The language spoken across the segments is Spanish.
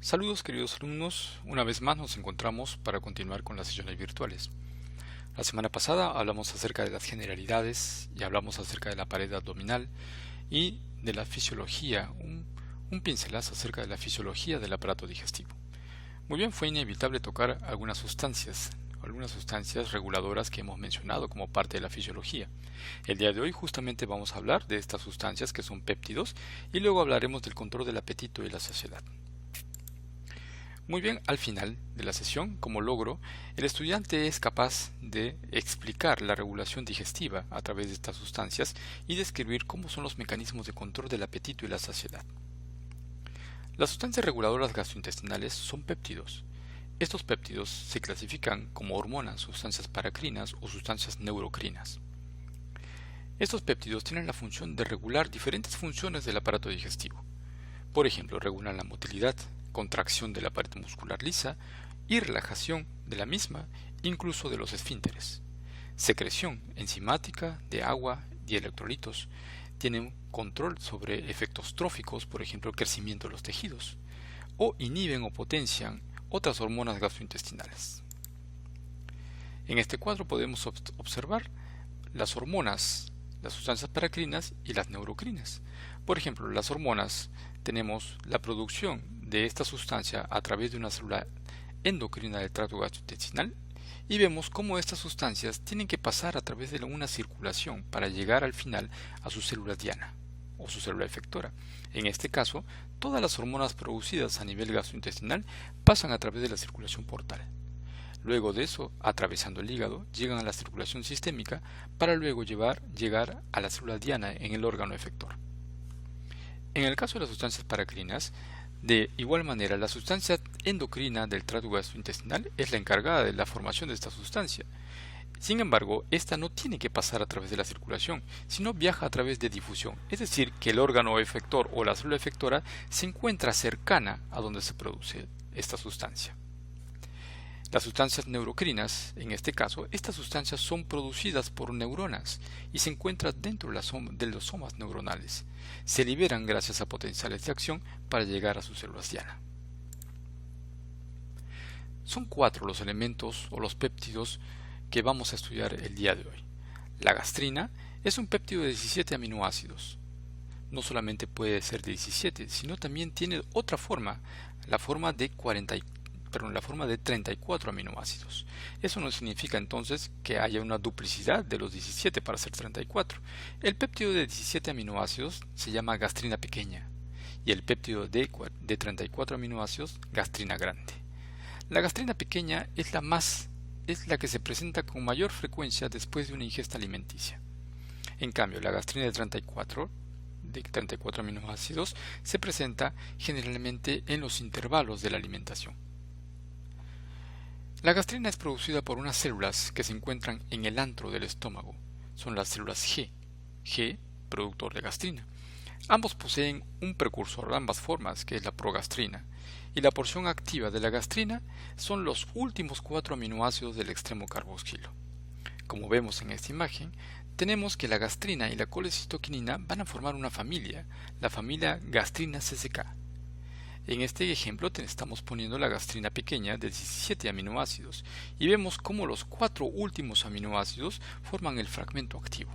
Saludos queridos alumnos, una vez más nos encontramos para continuar con las sesiones virtuales. La semana pasada hablamos acerca de las generalidades y hablamos acerca de la pared abdominal y de la fisiología, un pincelazo acerca de la fisiología del aparato digestivo. Muy bien, fue inevitable tocar algunas sustancias reguladoras que hemos mencionado como parte de la fisiología. El día de hoy justamente vamos a hablar de estas sustancias que son péptidos y luego hablaremos del control del apetito y la saciedad. Muy bien, al final de la sesión, como logro, el estudiante es capaz de explicar la regulación digestiva a través de estas sustancias y describir cómo son los mecanismos de control del apetito y la saciedad. Las sustancias reguladoras gastrointestinales son péptidos. Estos péptidos se clasifican como hormonas, sustancias paracrinas o sustancias neurocrinas. Estos péptidos tienen la función de regular diferentes funciones del aparato digestivo. Por ejemplo, regulan la motilidad, contracción de la pared muscular lisa y relajación de la misma, incluso de los esfínteres. Secreción enzimática de agua y electrolitos. Tienen control sobre efectos tróficos, por ejemplo, el crecimiento de los tejidos, o inhiben o potencian otras hormonas gastrointestinales. En este cuadro podemos observar las hormonas, las sustancias paracrinas y las neurocrinas. Por ejemplo, las hormonas, tenemos la producción de esta sustancia a través de una célula endocrina del tracto gastrointestinal y vemos cómo estas sustancias tienen que pasar a través de una circulación para llegar al final a su célula diana o su célula efectora. En este caso, todas las hormonas producidas a nivel gastrointestinal pasan a través de la circulación portal. Luego de eso, atravesando el hígado, llegan a la circulación sistémica para luego llegar a la célula diana en el órgano efector. En el caso de las sustancias paracrinas, de igual manera, la sustancia endocrina del tracto gastrointestinal es la encargada de la formación de esta sustancia. Sin embargo, esta no tiene que pasar a través de la circulación, sino viaja a través de difusión, es decir, que el órgano efector o la célula efectora se encuentra cercana a donde se produce esta sustancia. Las sustancias neurocrinas, en este caso, estas sustancias son producidas por neuronas y se encuentran dentro de los somas neuronales. Se liberan gracias a potenciales de acción para llegar a sus células diana. Son 4 los elementos o los péptidos que vamos a estudiar el día de hoy. La gastrina es un péptido de 17 aminoácidos. No solamente puede ser de 17, sino también tiene otra forma, la forma de 34 aminoácidos. Eso no significa entonces que haya una duplicidad de los 17 para ser 34. El péptido de 17 aminoácidos se llama gastrina pequeña y el péptido de 34 aminoácidos gastrina grande. La gastrina pequeña es la que se presenta con mayor frecuencia después de una ingesta alimenticia. En cambio, la gastrina de 34 aminoácidos se presenta generalmente en los intervalos de la alimentación. La gastrina es producida por unas células que se encuentran en el antro del estómago. Son las células G, productor de gastrina. Ambos poseen un precursor, ambas formas, que es la progastrina, y la porción activa de la gastrina son los últimos 4 aminoácidos del extremo carboxilo. Como vemos en esta imagen, tenemos que la gastrina y la colecitoquinina van a formar una familia, la familia gastrina CCK. En este ejemplo estamos poniendo la gastrina pequeña de 17 aminoácidos y vemos cómo los 4 últimos aminoácidos forman el fragmento activo.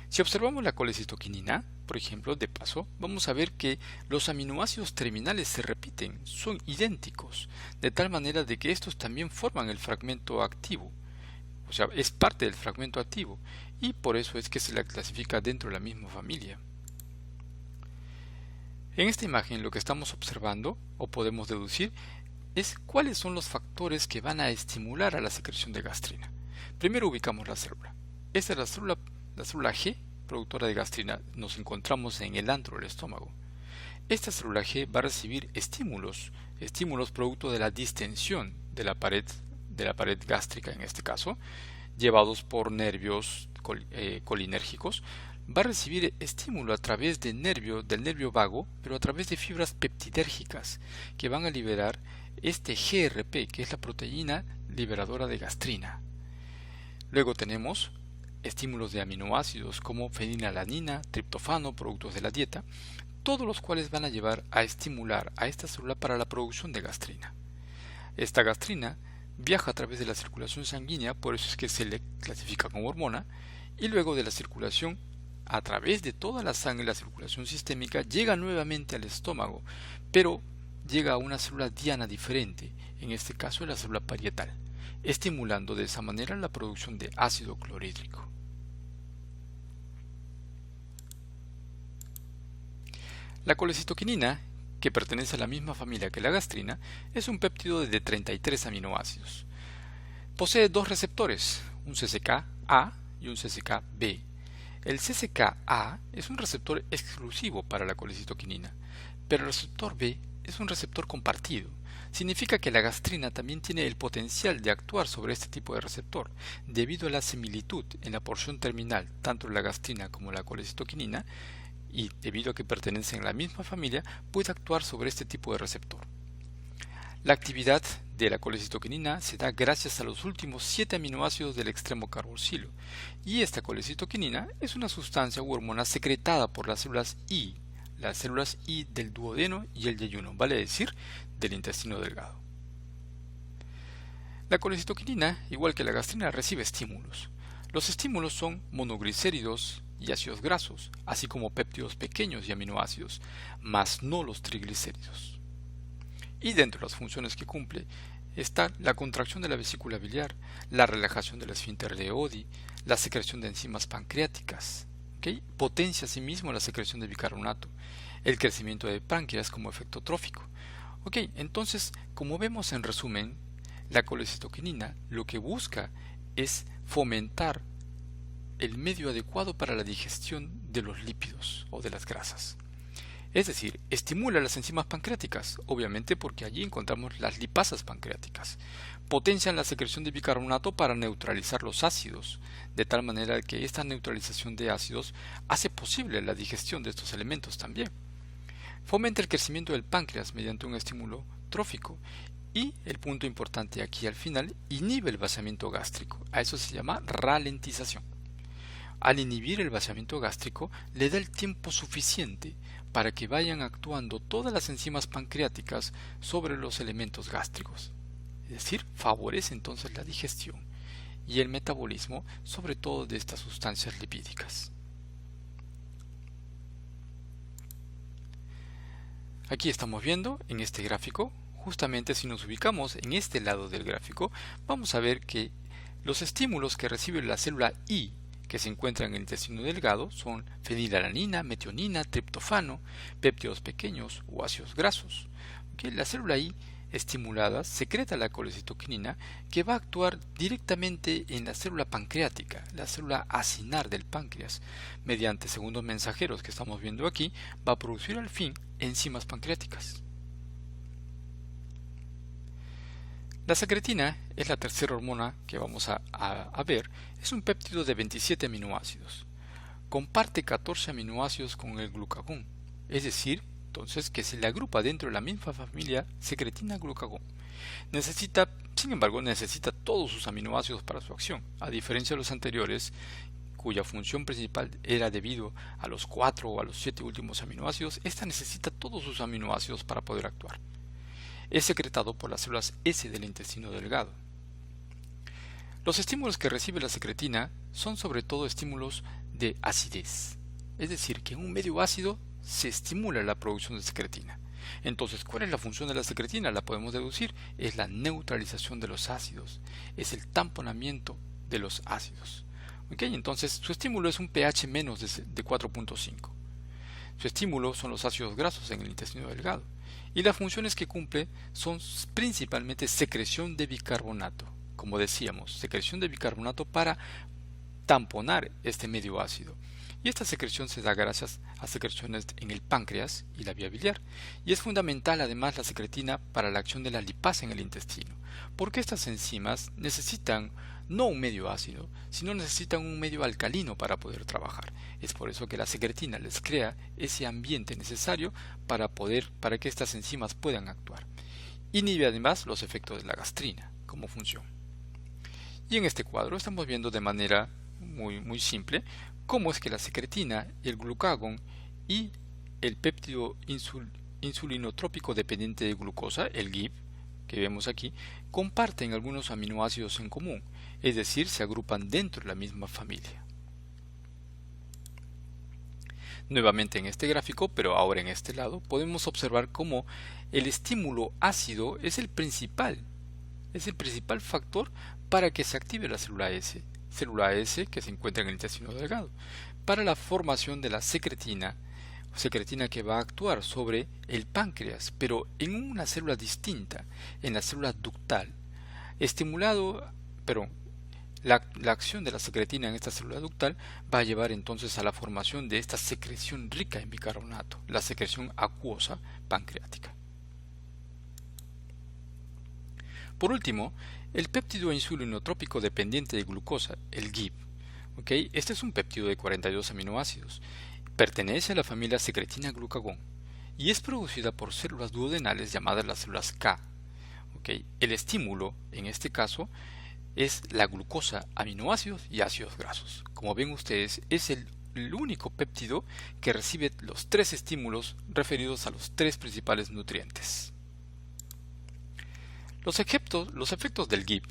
Si observamos la colecitoquinina, por ejemplo, de paso, vamos a ver que los aminoácidos terminales se repiten, son idénticos, de tal manera de que estos también forman el fragmento activo, o sea, es parte del fragmento activo, y por eso es que se la clasifica dentro de la misma familia. En esta imagen lo que estamos observando, o podemos deducir, es cuáles son los factores que van a estimular a la secreción de gastrina. Primero ubicamos la célula. Esta es la célula G, productora de gastrina. Nos encontramos en el antro del estómago. Esta célula G va a recibir estímulos producto de la distensión de la pared gástrica en este caso, llevados por nervios colinérgicos. Va a recibir estímulo a través del nervio vago, pero a través de fibras peptidérgicas que van a liberar este GRP, que es la proteína liberadora de gastrina. Luego tenemos estímulos de aminoácidos como fenilalanina, triptofano, productos de la dieta, todos los cuales van a llevar a estimular a esta célula para la producción de gastrina. Esta gastrina viaja a través de la circulación sanguínea, por eso es que se le clasifica como hormona, y luego de la circulación a través de toda la sangre, la circulación sistémica, llega nuevamente al estómago, pero llega a una célula diana diferente, en este caso la célula parietal, estimulando de esa manera la producción de ácido clorhídrico. La colecitoquinina, que pertenece a la misma familia que la gastrina, es un péptido de 33 aminoácidos. Posee dos receptores, un CCK-A y un CCK-B. El CCK-A es un receptor exclusivo para la colecitoquinina, pero el receptor B es un receptor compartido. Significa que la gastrina también tiene el potencial de actuar sobre este tipo de receptor, debido a la similitud en la porción terminal tanto de la gastrina como la colecitoquinina, y debido a que pertenecen a la misma familia, puede actuar sobre este tipo de receptor. La actividad de la colecitoquinina se da gracias a los últimos 7 aminoácidos del extremo carboxilo, y esta colecitoquinina es una sustancia u hormona secretada por las células I del duodeno y el yeyuno, vale decir, del intestino delgado. La colecitoquinina, igual que la gastrina, recibe estímulos. Los estímulos son monoglicéridos y ácidos grasos, así como péptidos pequeños y aminoácidos, mas no los triglicéridos. Y dentro de las funciones que cumple está la contracción de la vesícula biliar, la relajación del esfínter de Oddi, la secreción de enzimas pancreáticas, potencia asimismo la secreción de bicarbonato, el crecimiento de páncreas como efecto trófico. Entonces, como vemos en resumen, la colecitoquinina lo que busca es fomentar el medio adecuado para la digestión de los lípidos o de las grasas. Es decir, estimula las enzimas pancreáticas, obviamente porque allí encontramos las lipasas pancreáticas. Potencian la secreción de bicarbonato para neutralizar los ácidos, de tal manera que esta neutralización de ácidos hace posible la digestión de estos elementos también. Fomenta el crecimiento del páncreas mediante un estímulo trófico. Y el punto importante aquí al final, inhibe el vaciamiento gástrico. A eso se llama ralentización. Al inhibir el vaciamiento gástrico, le da el tiempo suficiente para que vayan actuando todas las enzimas pancreáticas sobre los elementos gástricos. Es decir, favorece entonces la digestión y el metabolismo, sobre todo de estas sustancias lipídicas. Aquí estamos viendo en este gráfico, justamente si nos ubicamos en este lado del gráfico, vamos a ver que los estímulos que recibe la célula I que se encuentran en el intestino delgado son fenilalanina, metionina, triptofano, péptidos pequeños o ácidos grasos. La célula I estimulada secreta la colecitoquinina que va a actuar directamente en la célula pancreática, la célula acinar del páncreas, mediante segundos mensajeros que estamos viendo aquí, va a producir al fin enzimas pancreáticas. La secretina es la tercera hormona que vamos a ver. Es un péptido de 27 aminoácidos. Comparte 14 aminoácidos con el glucagón, es decir, entonces que se le agrupa dentro de la misma familia secretina-glucagón. Sin embargo, necesita todos sus aminoácidos para su acción, a diferencia de los anteriores, cuya función principal era debido a los 4 o a los 7 últimos aminoácidos. Esta necesita todos sus aminoácidos para poder actuar. Es secretado por las células S del intestino delgado. Los estímulos que recibe la secretina son sobre todo estímulos de acidez, es decir, que en un medio ácido se estimula la producción de secretina. Entonces, ¿cuál es la función de la secretina? La podemos deducir, es la neutralización de los ácidos, es el tamponamiento de los ácidos. Entonces, su estímulo es un pH menos de 4.5. Su estímulo son los ácidos grasos en el intestino delgado. Y las funciones que cumple son principalmente secreción de bicarbonato. Como decíamos, secreción de bicarbonato para tamponar este medio ácido. Y esta secreción se da gracias a secreciones en el páncreas y la vía biliar. Y es fundamental además la secretina para la acción de la lipasa en el intestino, porque estas enzimas necesitan no un medio ácido, sino necesitan un medio alcalino para poder trabajar. Es por eso que la secretina les crea ese ambiente necesario para que estas enzimas puedan actuar. Inhibe además los efectos de la gastrina como función. Y en este cuadro estamos viendo de manera muy simple cómo es que la secretina y el glucagón y el péptido insulinotrópico dependiente de glucosa, el GIP, que vemos aquí, comparten algunos aminoácidos en común, es decir, se agrupan dentro de la misma familia. Nuevamente en este gráfico, pero ahora en este lado, podemos observar cómo el estímulo ácido es el principal factor para que se active la célula S que se encuentra en el intestino delgado, para la formación de la secretina que va a actuar sobre el páncreas, pero en una célula distinta, en la célula ductal. La acción de la secretina en esta célula ductal va a llevar entonces a la formación de esta secreción rica en bicarbonato, la secreción acuosa pancreática. Por último, el péptido insulinotrópico dependiente de glucosa, el GIP. Este es un péptido de 42 aminoácidos. Pertenece a la familia secretina-glucagón y es producida por células duodenales llamadas las células K. El estímulo, en este caso, es la glucosa, aminoácidos y ácidos grasos. Como ven ustedes, es el único péptido que recibe los tres estímulos referidos a los tres principales nutrientes. Los efectos del GIP,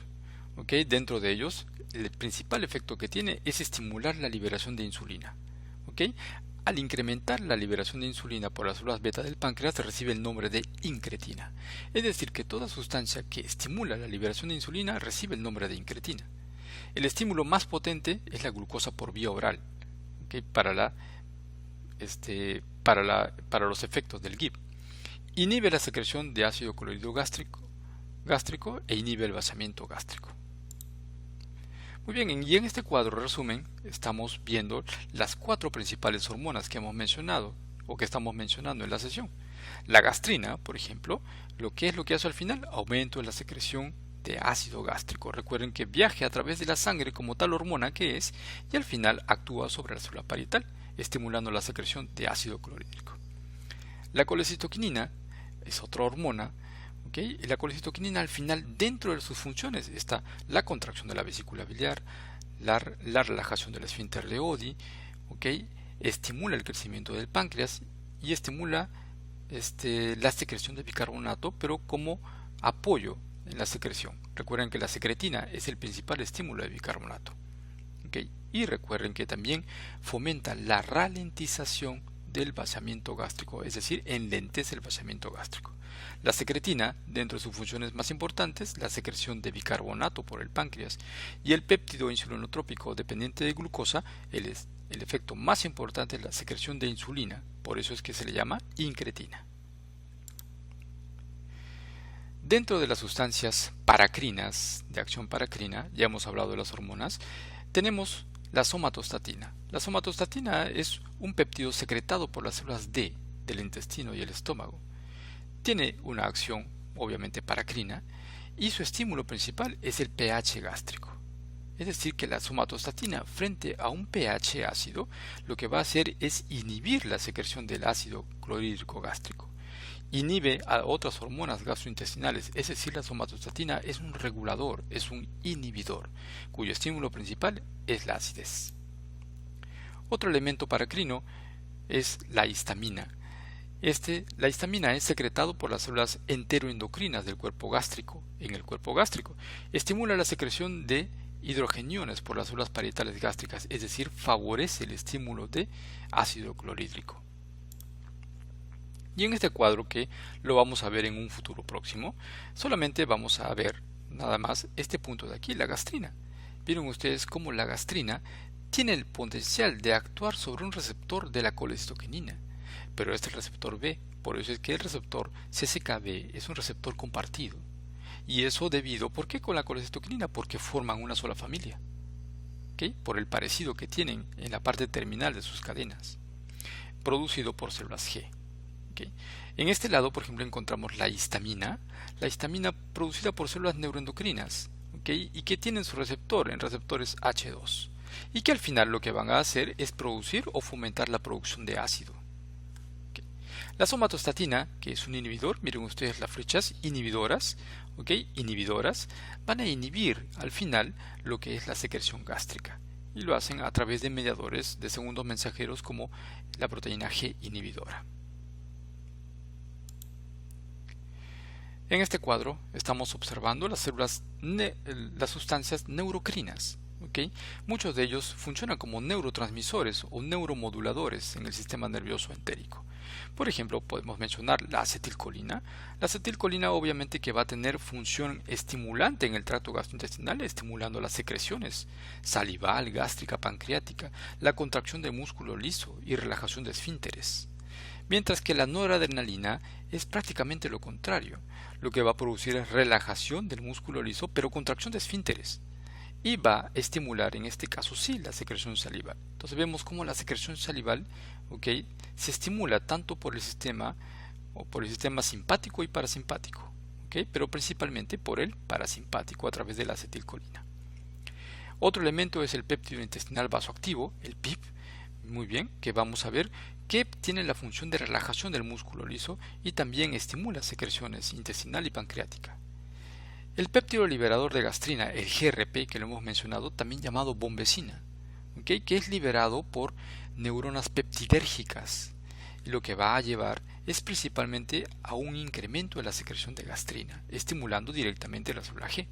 dentro de ellos, el principal efecto que tiene es estimular la liberación de insulina. Al incrementar la liberación de insulina por las células beta del páncreas se recibe el nombre de incretina. Es decir, que toda sustancia que estimula la liberación de insulina recibe el nombre de incretina. El estímulo más potente es la glucosa por vía oral, para los efectos del GIP. Inhibe la secreción de ácido clorhídrico gástrico e inhibe el vaciamiento gástrico. Muy bien, y en este cuadro resumen estamos viendo las cuatro principales hormonas que hemos mencionado o que estamos mencionando en la sesión. La gastrina, por ejemplo, lo que hace al final, aumento en la secreción de ácido gástrico. Recuerden que viaja a través de la sangre como tal hormona que es y al final actúa sobre la célula parietal, estimulando la secreción de ácido clorhídrico. La colecitoquinina es otra hormona. La colecitoquinina al final, dentro de sus funciones, está la contracción de la vesícula biliar, la relajación del esfínter de Oddi, estimula el crecimiento del páncreas y estimula la secreción de bicarbonato, pero como apoyo en la secreción. Recuerden que la secretina es el principal estímulo de bicarbonato. Y recuerden que también fomenta la ralentización del vaciamiento gástrico, es decir, enlentece el vaciamiento gástrico. La secretina, dentro de sus funciones más importantes, la secreción de bicarbonato por el páncreas y el péptido insulinotrópico dependiente de glucosa, el efecto más importante es la secreción de insulina, por eso es que se le llama incretina. Dentro de las sustancias paracrinas, de acción paracrina, ya hemos hablado de las hormonas, tenemos la somatostatina. La somatostatina es un péptido secretado por las células D del intestino y el estómago. Tiene una acción obviamente paracrina y su estímulo principal es el pH gástrico. Es decir, que la somatostatina frente a un pH ácido lo que va a hacer es inhibir la secreción del ácido clorhídrico gástrico. Inhibe a otras hormonas gastrointestinales, es decir, la somatostatina es un regulador, es un inhibidor, cuyo estímulo principal es la acidez. Otro elemento paracrino es la histamina. La histamina es secretado por las células enteroendocrinas del cuerpo gástrico. En el cuerpo gástrico estimula la secreción de hidrogeniones por las células parietales gástricas, es decir, favorece el estímulo de ácido clorhídrico. Y en este cuadro, que lo vamos a ver en un futuro próximo, solamente vamos a ver nada más este punto de aquí, la gastrina. Vieron ustedes cómo la gastrina tiene el potencial de actuar sobre un receptor de la colecitoquinina, pero este receptor B, por eso es que el receptor CCKB es un receptor compartido. Y eso debido, ¿por qué con la colecitoquinina? Porque forman una sola familia, por el parecido que tienen en la parte terminal de sus cadenas, producido por células G. En este lado, por ejemplo, encontramos la histamina producida por células neuroendocrinas, y que tienen su receptor en receptores H2, y que al final lo que van a hacer es producir o fomentar la producción de ácido. La somatostatina, que es un inhibidor, miren ustedes las flechas inhibidoras, van a inhibir al final lo que es la secreción gástrica, y lo hacen a través de mediadores de segundos mensajeros como la proteína G inhibidora. En este cuadro estamos observando las las sustancias neurocrinas. ¿Okay? Muchos de ellos funcionan como neurotransmisores o neuromoduladores en el sistema nervioso entérico. Por ejemplo, podemos mencionar la acetilcolina. La acetilcolina obviamente que va a tener función estimulante en el tracto gastrointestinal, estimulando las secreciones salival, gástrica, pancreática, la contracción del músculo liso y relajación de esfínteres. Mientras que la noradrenalina es prácticamente lo contrario. Lo que va a producir es relajación del músculo liso, pero contracción de esfínteres. Y va a estimular, en este caso sí, la secreción salival. Entonces vemos cómo la secreción salival, ¿okay?, se estimula tanto por el sistema simpático y parasimpático, ¿okay?, pero principalmente por el parasimpático a través de la acetilcolina. Otro elemento es el péptido intestinal vasoactivo, el PIP, muy bien, que vamos a ver que tiene la función de relajación del músculo liso y también estimula secreciones intestinal y pancreática. El péptido liberador de gastrina, el GRP, que lo hemos mencionado, también llamado bombecina, ¿okay?, que es liberado por neuronas peptidérgicas, y lo que va a llevar es principalmente a un incremento de la secreción de gastrina, estimulando directamente la célula G.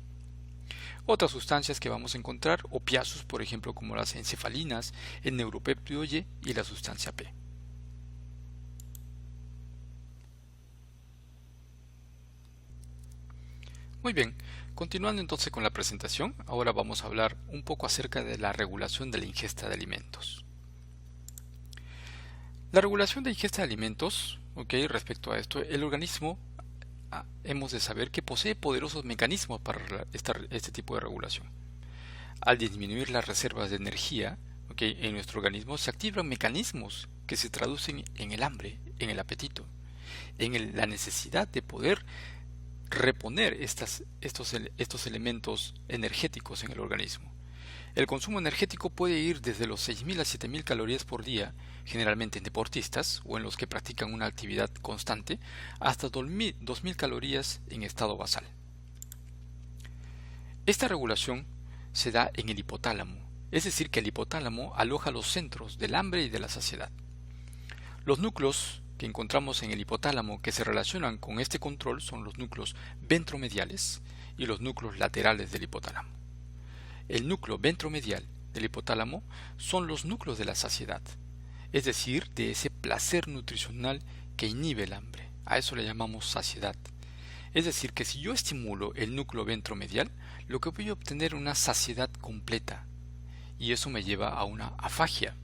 Otras sustancias que vamos a encontrar, opiáceos, por ejemplo, como las encefalinas, el neuropéptido Y y la sustancia P. Muy bien, continuando entonces con la presentación, ahora vamos a hablar un poco acerca de la regulación de la ingesta de alimentos. La regulación de ingesta de alimentos, respecto a esto, el organismo hemos de saber que posee poderosos mecanismos para este tipo de regulación. Al disminuir las reservas de energía, en nuestro organismo se activan mecanismos que se traducen en el hambre, en el apetito, en la necesidad de poder reponer estos elementos energéticos en el organismo. El consumo energético puede ir desde los 6.000 a 7.000 calorías por día, generalmente en deportistas o en los que practican una actividad constante, hasta 2.000 calorías en estado basal. Esta regulación se da en el hipotálamo, es decir, que el hipotálamo aloja los centros del hambre y de la saciedad. Los núcleos que encontramos en el hipotálamo que se relacionan con este control son los núcleos ventromediales y los núcleos laterales del hipotálamo. El núcleo ventromedial del hipotálamo son los núcleos de la saciedad, es decir, de ese placer nutricional que inhibe el hambre. A eso le llamamos saciedad. Es decir, que si yo estimulo el núcleo ventromedial, lo que voy a obtener es una saciedad completa, y eso me lleva a una afagia.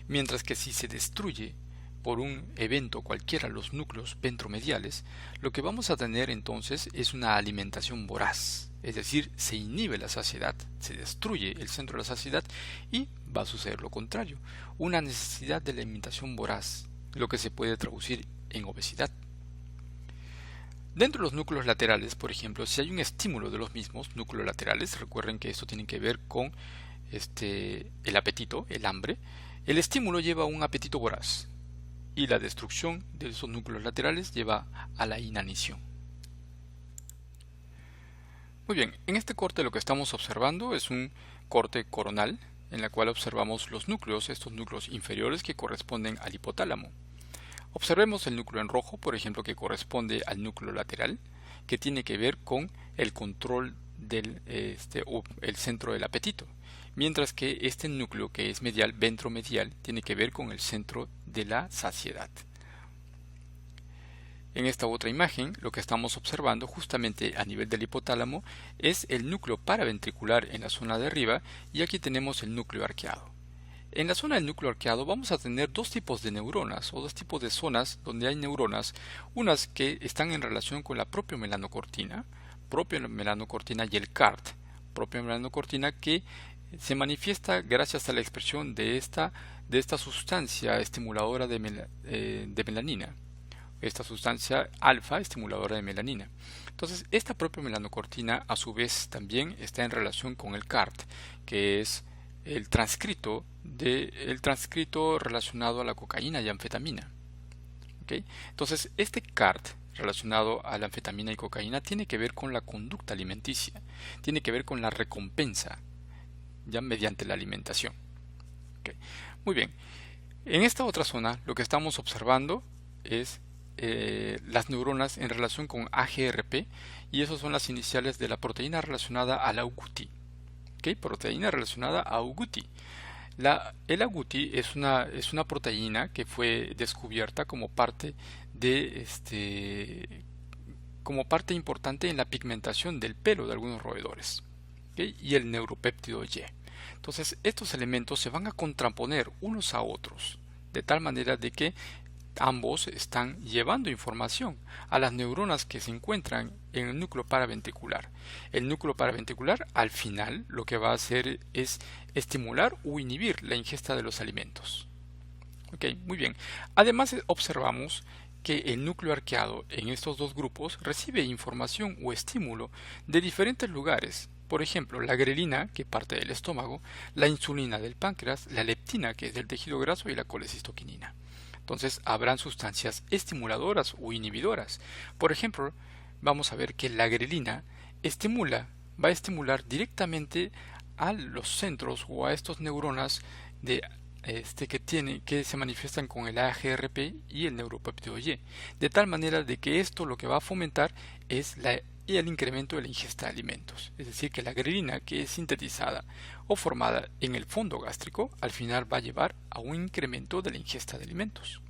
Mientras que si se destruye por un evento cualquiera los núcleos ventromediales, lo que vamos a tener entonces es una alimentación voraz, es decir, se inhibe la saciedad, se destruye el centro de la saciedad y va a suceder lo contrario, una necesidad de alimentación voraz, lo que se puede traducir en obesidad. Dentro de los núcleos laterales, por ejemplo, si hay un estímulo de los mismos núcleos laterales, recuerden que esto tiene que ver con el apetito, el hambre, el estímulo lleva a un apetito voraz, y la destrucción de esos núcleos laterales lleva a la inanición. Muy bien, en este corte lo que estamos observando es un corte coronal, en la cual observamos los núcleos, estos núcleos inferiores que corresponden al hipotálamo. Observemos el núcleo en rojo, por ejemplo, que corresponde al núcleo lateral, que tiene que ver con el control del el centro del apetito, mientras que este núcleo que es medial, ventromedial, tiene que ver con el centro de la saciedad. En esta otra imagen, lo que estamos observando justamente a nivel del hipotálamo es el núcleo paraventricular en la zona de arriba, y aquí tenemos el núcleo arqueado. En la zona del núcleo arqueado vamos a tener dos tipos de neuronas o dos tipos de zonas donde hay neuronas, unas que están en relación con la propia melanocortina y el CART, propia melanocortina, que se manifiesta gracias a la expresión de esta sustancia estimuladora de melanina, esta sustancia alfa estimuladora de melanina. Entonces, esta propia melanocortina a su vez también está en relación con el CART, que es el transcrito relacionado a la cocaína y anfetamina. Entonces, este CART relacionado a la anfetamina y cocaína tiene que ver con la conducta alimenticia, tiene que ver con la recompensa, ya mediante la alimentación. Muy bien, en esta otra zona lo que estamos observando es las neuronas en relación con AGRP, y esas son las iniciales de la proteína relacionada a la agouti. ¿Ok? Proteína relacionada a agouti. El agouti es una proteína que fue descubierta como parte como parte importante en la pigmentación del pelo de algunos roedores. ¿Ok? Y el neuropéptido Y. Entonces, estos elementos se van a contraponer unos a otros, de tal manera de que ambos están llevando información a las neuronas que se encuentran en el núcleo paraventricular. El núcleo paraventricular, al final, lo que va a hacer es estimular o inhibir la ingesta de los alimentos. Ok, muy bien. Además, observamos que el núcleo arqueado en estos dos grupos recibe información o estímulo de diferentes lugares. Por ejemplo, la grelina, que parte del estómago, la insulina del páncreas, la leptina, que es del tejido graso, y la colecistoquinina. Entonces, habrán sustancias estimuladoras o inhibidoras. Por ejemplo, vamos a ver que la grelina va a estimular directamente a los centros o a estos neuronas que se manifiestan con el AGRP y el neuropéptido Y, de tal manera de que esto lo que va a fomentar es el incremento de la ingesta de alimentos. Es decir, que la grelina, que es sintetizada o formada en el fondo gástrico, al final va a llevar a un incremento de la ingesta de alimentos.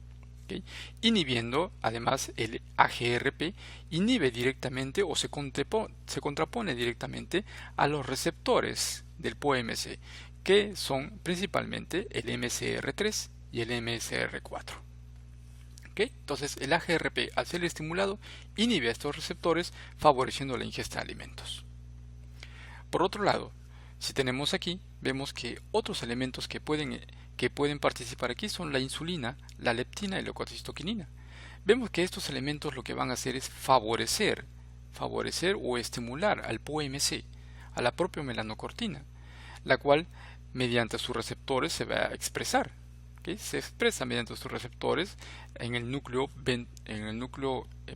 ¿Okay? Inhibiendo, además, el AGRP inhibe directamente o se contrapone directamente a los receptores del POMC, que son principalmente el MCR3 y el MCR4. ¿Okay? Entonces, el AGRP, al ser estimulado, inhibe a estos receptores, favoreciendo la ingesta de alimentos. Por otro lado, si tenemos aquí, vemos que otros elementos que pueden participar aquí son la insulina, la leptina y la colecistoquinina. Vemos que estos elementos lo que van a hacer es favorecer o estimular al POMC, a la propia melanocortina, la cual mediante sus receptores se va a expresar. ¿Okay? Se expresa mediante sus receptores en el núcleo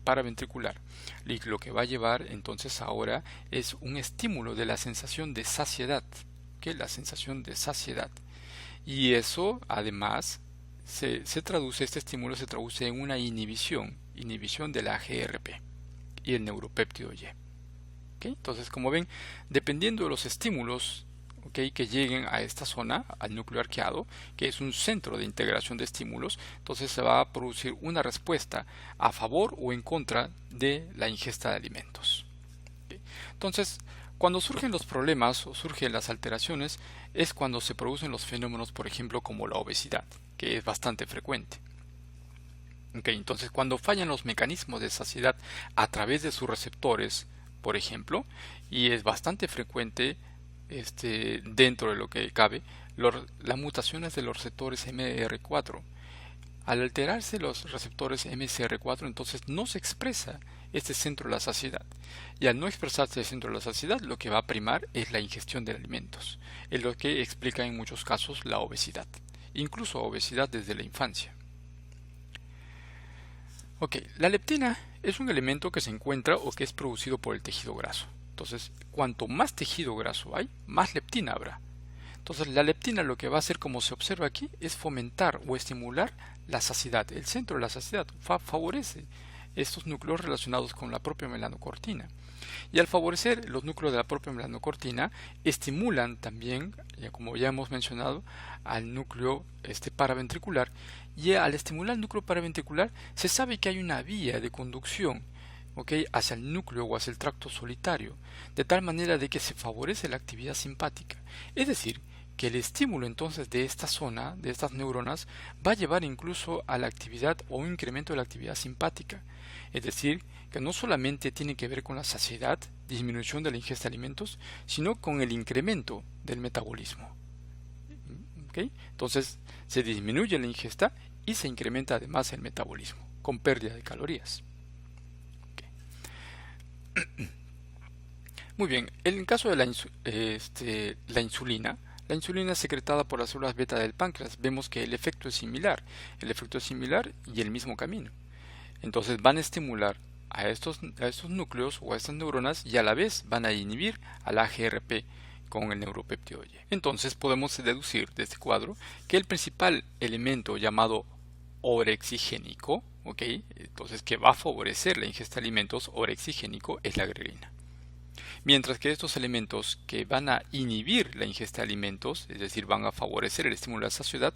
paraventricular. Y lo que va a llevar entonces ahora es un estímulo de la sensación de saciedad. ¿Okay? La sensación de saciedad. Y eso, además, este estímulo se traduce en una inhibición de la AGRP y el neuropéptido Y. ¿Okay? Entonces, como ven, dependiendo de los estímulos que lleguen a esta zona, al núcleo arqueado, que es un centro de integración de estímulos, entonces se va a producir una respuesta a favor o en contra de la ingesta de alimentos. ¿Okay? Entonces, cuando surgen los problemas o surgen las alteraciones, es cuando se producen los fenómenos, por ejemplo, como la obesidad, que es bastante frecuente. Okay, entonces, cuando fallan los mecanismos de saciedad a través de sus receptores, por ejemplo, y es bastante frecuente dentro de lo que cabe, las mutaciones de los receptores MR4. Al alterarse los receptores MCR4, entonces no se expresa este centro de la saciedad. Y al no expresarse el centro de la saciedad, lo que va a primar es la ingestión de alimentos. Es lo que explica en muchos casos la obesidad, incluso obesidad desde la infancia. Ok, la leptina es un elemento que se encuentra o que es producido por el tejido graso. Entonces, cuanto más tejido graso hay, más leptina habrá. Entonces, la leptina lo que va a hacer, como se observa aquí, es fomentar o estimular la saciedad. El centro de la saciedad favorece estos núcleos relacionados con la propia melanocortina. Y al favorecer los núcleos de la propia melanocortina, estimulan también, como ya hemos mencionado, al núcleo paraventricular. Y al estimular el núcleo paraventricular, se sabe que hay una vía de conducción hacia el núcleo o hacia el tracto solitario, de tal manera de que se favorece la actividad simpática. Es decir, que el estímulo entonces de esta zona, de estas neuronas, va a llevar incluso a la actividad o un incremento de la actividad simpática. Es decir, que no solamente tiene que ver con la saciedad, disminución de la ingesta de alimentos, sino con el incremento del metabolismo. Entonces, se disminuye la ingesta y se incrementa además el metabolismo, con pérdida de calorías. Muy bien, en el caso de la insulina es secretada por las células beta del páncreas. Vemos que el efecto es similar y el mismo camino. Entonces van a estimular a estos núcleos o a estas neuronas y a la vez van a inhibir al AGRP con el neuropéptido Y. Entonces podemos deducir de este cuadro que el principal elemento llamado orexigénico ¿ok? Entonces, que va a favorecer la ingesta de alimentos orexigénico es la grelina. Mientras que estos elementos que van a inhibir la ingesta de alimentos, es decir, van a favorecer el estímulo de la saciedad,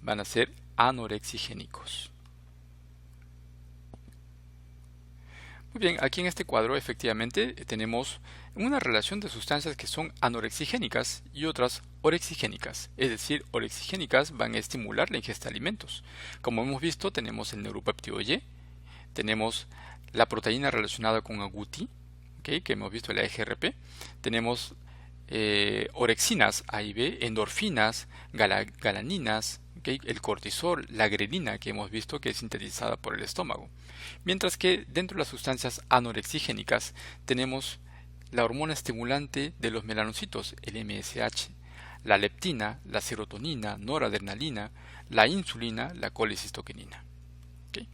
van a ser anorexigénicos. Muy bien, aquí en este cuadro efectivamente tenemos una relación de sustancias que son anorexigénicas y otras orexigénicas, es decir, orexigénicas van a estimular la ingesta de alimentos. Como hemos visto, tenemos el neuropéptido Y, tenemos la proteína relacionada con agouti, ¿okay?, que hemos visto en la EGRP, tenemos orexinas A y B, endorfinas, galaninas, ¿okay?, el cortisol, la grelina que hemos visto que es sintetizada por el estómago. Mientras que dentro de las sustancias anorexigénicas tenemos la hormona estimulante de los melanocitos, el MSH, la leptina, la serotonina, noradrenalina, la insulina, la colicistoquinina. ¿Okay?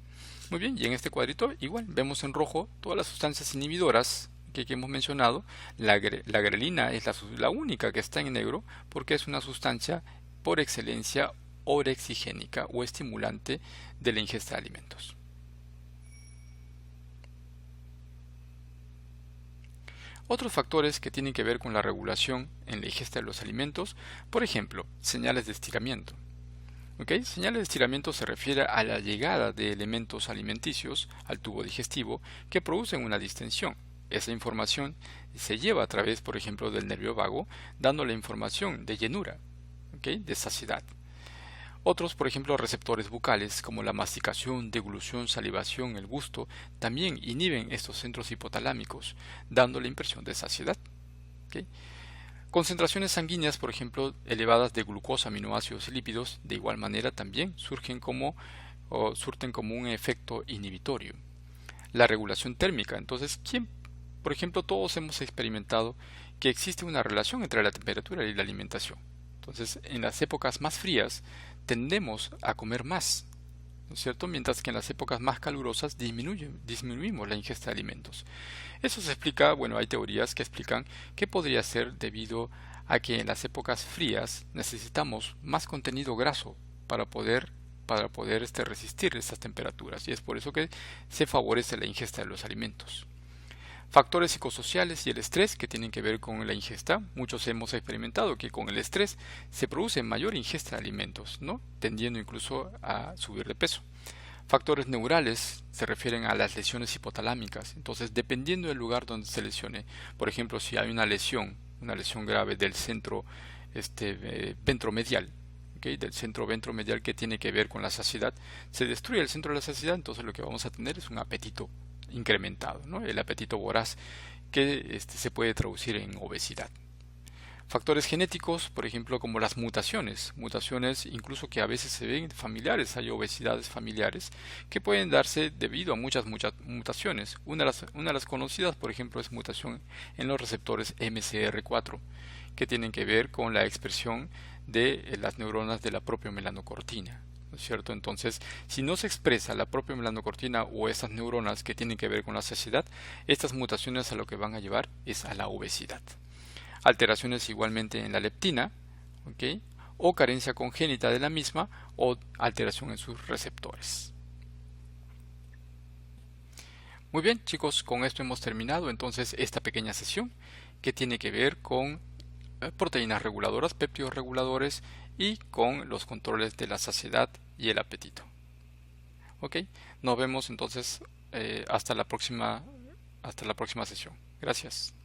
Muy bien, y en este cuadrito igual vemos en rojo todas las sustancias inhibidoras que hemos mencionado. La grelina es la única que está en negro porque es una sustancia por excelencia orexigénica o estimulante de la ingesta de alimentos. Otros factores que tienen que ver con la regulación en la ingesta de los alimentos, por ejemplo, señales de estiramiento. ¿Okay? Señales de estiramiento se refiere a la llegada de elementos alimenticios al tubo digestivo que producen una distensión. Esa información se lleva a través, por ejemplo, del nervio vago, dando la información de llenura, ¿okay?, de saciedad. Otros, por ejemplo, receptores bucales, como la masticación, deglución, salivación, el gusto, también inhiben estos centros hipotalámicos, dando la impresión de saciedad. ¿Okay? Concentraciones sanguíneas, por ejemplo, elevadas de glucosa, aminoácidos y lípidos, de igual manera también surten como un efecto inhibitorio. La regulación térmica. Entonces, por ejemplo, todos hemos experimentado que existe una relación entre la temperatura y la alimentación. Entonces, en las épocas más frías tendemos a comer más, ¿no es cierto?, mientras que en las épocas más calurosas disminuimos la ingesta de alimentos. Eso se explica, bueno, hay teorías que explican que podría ser debido a que en las épocas frías necesitamos más contenido graso para poder resistir estas temperaturas, y es por eso que se favorece la ingesta de los alimentos. Factores psicosociales y el estrés que tienen que ver con la ingesta. Muchos hemos experimentado que con el estrés se produce mayor ingesta de alimentos, ¿no?, tendiendo incluso a subir de peso. Factores neurales se refieren a las lesiones hipotalámicas. Entonces, dependiendo del lugar donde se lesione, por ejemplo, si hay una lesión grave del centro ventromedial, ¿okay?, del centro ventromedial, que tiene que ver con la saciedad, se destruye el centro de la saciedad, entonces lo que vamos a tener es un apetito incrementado, ¿no?, el apetito voraz, que se puede traducir en obesidad. Factores genéticos, por ejemplo, como las mutaciones incluso que a veces se ven familiares, hay obesidades familiares que pueden darse debido a muchas mutaciones. Una de las conocidas, por ejemplo, es mutación en los receptores MCR4, que tienen que ver con la expresión de las neuronas de la propia melanocortina, ¿no es cierto? Entonces, si no se expresa la propia melanocortina o esas neuronas que tienen que ver con la saciedad, estas mutaciones a lo que van a llevar es a la obesidad. Alteraciones igualmente en la leptina, ¿okay?, o carencia congénita de la misma, o alteración en sus receptores. Muy bien, chicos, con esto hemos terminado entonces esta pequeña sesión que tiene que ver con proteínas reguladoras, péptidos reguladores, y con los controles de la saciedad y el apetito. Ok, nos vemos entonces hasta la próxima sesión. Gracias.